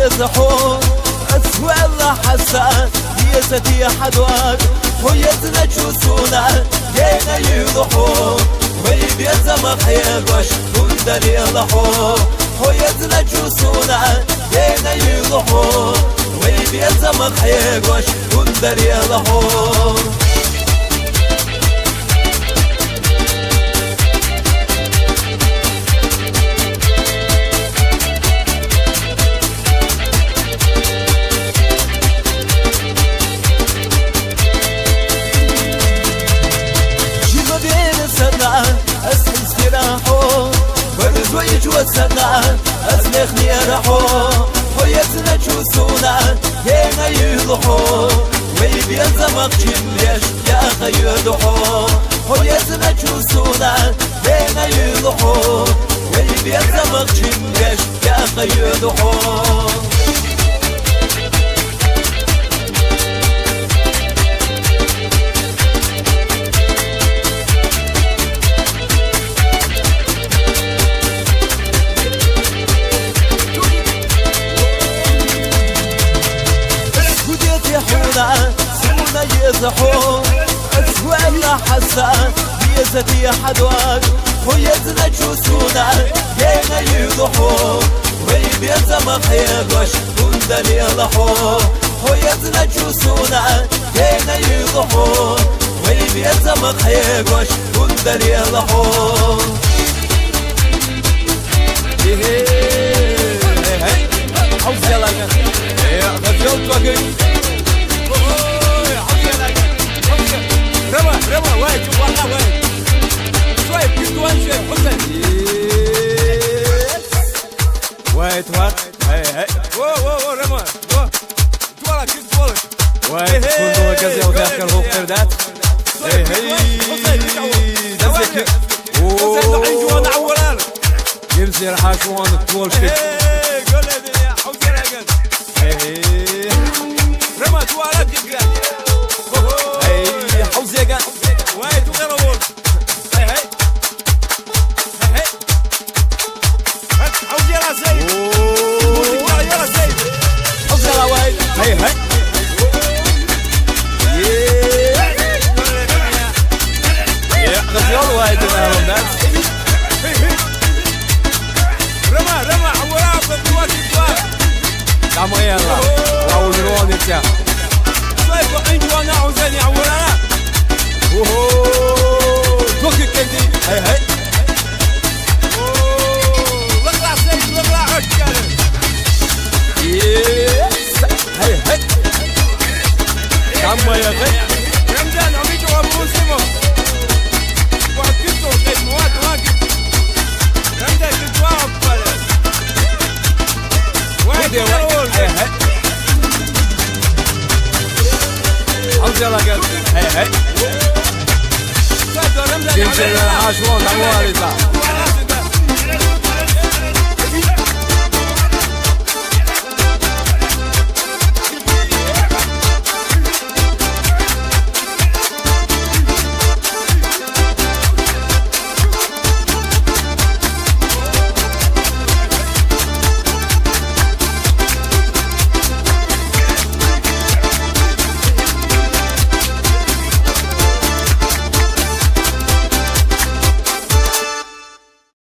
يزحون أسوأ الله حسان يزتي حدوان ويزنا جوسونا جينا يضحون ويبيت مخيبش كندر يضحون ويزنا جوسونا جينا يضحون ويبيت مخيبش كندر يضحون أسحل استراحو ورزويج وسنا أسنخني رحو ويزنا جوسونا هنا يضحو ويبيز مقشم ليش يا أخي يضحو ويزنا جوسونا هنا يضحو ويبيز مقشم ليش يا أخي يضحو سونا يزحون أسوأ الله حسان يزتي حدوان ويزنا جوسونا جينا يضحون ويبيز مخيبش كندر يضحون ويزنا جوسونا جينا يضحون ويبيز مخيبش كندر يضحون عاوز يلا يا غزلت وقت رمى وايد والله وايد شوي كنت وانشي حسن وايد هاي واو رمى توالا كنت ولد وايد كنت وكذا وذاكر هو قردات هاي دزك حسن عين جوانا عوران يمزي راح شوان طول كده قول لي الدنيا حوزي رجل رمى توالا كده حوزي قال وايد وغير اول هاي حوزي يلا زيد يلا زيد حوزي يلا وايد هاي يا غزيال وايد انا الناس رمى عوراه بالدوات كم يلا واو نروح نتيا شوي عين جوانا عوزاني عوراه اوه توكي كندي هاي لقلع سيد لقلع عشكال يس هاي كم يا غي رمضان عميجو ابو سيمو واحد كنتو غير مواد واقف رمضان كنت واقف واحد هاي عاوز يلا قلبي هاي جنجل العاشرون عوالي